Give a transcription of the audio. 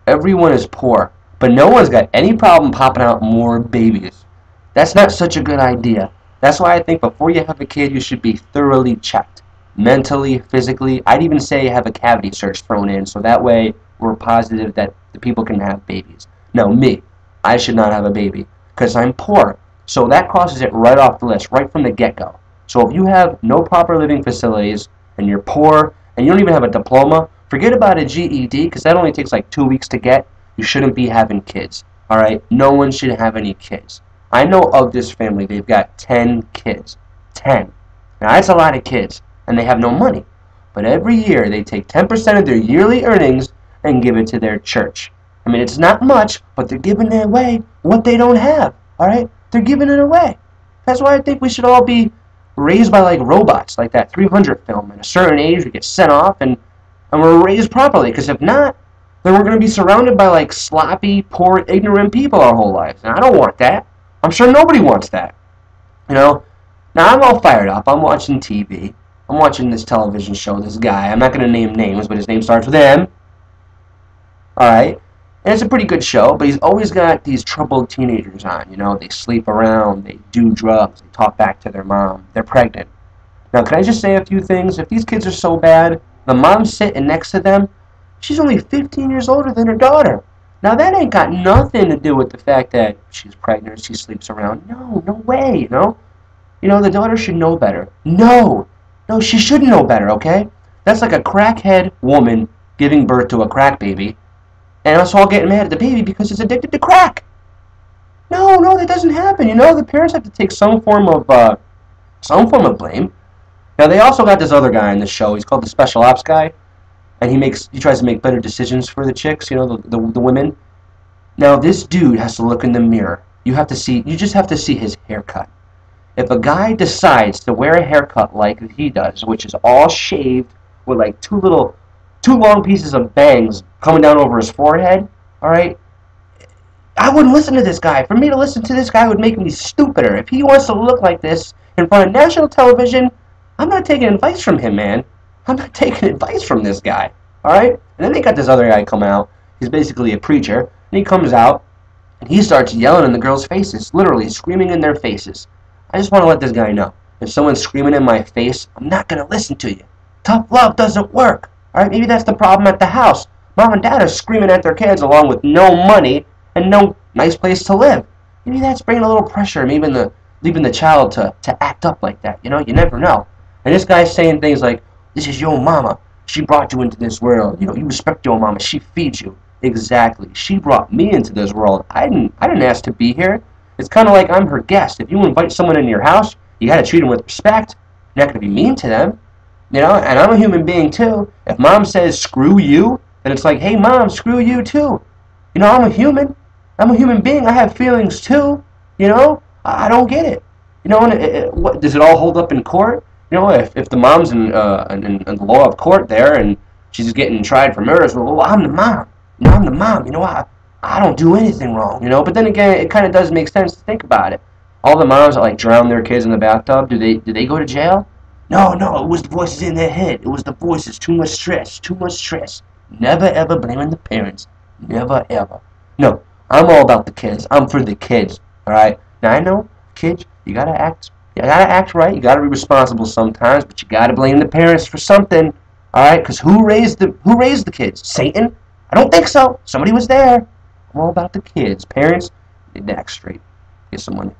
everyone is poor, but no one's got any problem popping out more babies. That's not such a good idea. That's why I think before you have a kid, you should be thoroughly checked. Mentally, physically. I'd even say have a cavity search thrown in, so that way we're positive that the people can have babies. Now, me, I should not have a baby, because I'm poor. So that crosses it right off the list, right from the get-go. So if you have no proper living facilities, and you're poor, and you don't even have a diploma, forget about a GED, because that only takes like 2 weeks to get. You shouldn't be having kids, alright? No one should have any kids. I know of this family, they've got 10 kids. 10. Now that's a lot of kids, and they have no money. But every year, they take 10% of their yearly earnings and give it to their church. I mean, it's not much, but they're giving away what they don't have, alright? They're giving it away. That's why I think we should all be raised by like robots, like that 300 film. At a certain age, we get sent off, and we're raised properly, because if not, then we're going to be surrounded by like sloppy, poor, ignorant people our whole lives. And I don't want that. I'm sure nobody wants that. You know? Now, I'm all fired up. I'm watching TV. I'm watching this television show, this guy. I'm not going to name names, but his name starts with M. Alright? And it's a pretty good show, but he's always got these troubled teenagers on. You know, they sleep around, they do drugs, they talk back to their mom, they're pregnant. Now, can I just say a few things? If these kids are so bad, the mom sitting next to them, she's only 15 years older than her daughter. Now, that ain't got nothing to do with the fact that she's pregnant, she sleeps around. No, no way, you know? You know, the daughter should know better. No, she should know better, okay? That's like a crackhead woman giving birth to a crack baby, and us all getting mad at the baby because it's addicted to crack. No, that doesn't happen. You know, the parents have to take some form of blame. Now, they also got this other guy in the show. He's called the special ops guy, and he tries to make better decisions for the chicks, you know, the women. Now, this dude has to look in the mirror. You just have to see his haircut. If a guy decides to wear a haircut like he does, which is all shaved with like two long pieces of bangs coming down over his forehead, alright? I wouldn't listen to this guy. For me to listen to this guy would make me stupider. If he wants to look like this in front of national television, I'm not taking advice from him, man. I'm not taking advice from this guy, alright? And then they got this other guy come out. He's basically a preacher, and he comes out, and he starts yelling in the girls' faces, literally screaming in their faces. I just want to let this guy know, if someone's screaming in my face, I'm not going to listen to you. Tough love doesn't work. Alright, maybe that's the problem at the house. Mom and Dad are screaming at their kids along with no money and no nice place to live. Maybe that's bringing a little pressure, maybe leaving the child to act up like that. You know, you never know. And this guy's saying things like, this is your mama. She brought you into this world. You know, you respect your mama. She feeds you. Exactly. She brought me into this world. I didn't ask to be here. It's kind of like I'm her guest. If you invite someone into your house, you got to treat them with respect. You're not going to be mean to them. You know, and I'm a human being too. If Mom says screw you, then it's like, hey Mom, screw you too. You know, I'm a human. I'm a human being. I have feelings too. You know, I don't get it. You know, and what does it all hold up in court? You know, if the mom's in the law of court there and she's getting tried for murder, so, well, I'm the mom. You know, I'm the mom. You know, I don't do anything wrong. You know, but then again, it kind of does make sense to think about it. All the moms that like drown their kids in the bathtub, do they go to jail? No, it was the voices in their head. It was the voices. Too much stress. Never ever blaming the parents. Never ever. No, I'm all about the kids. I'm for the kids. All right. Now I know, kids, you gotta act right. You gotta be responsible sometimes, but you gotta blame the parents for something. All right? Because who raised the kids? Satan? I don't think so. Somebody was there. I'm all about the kids. Parents, they act straight. Get some money.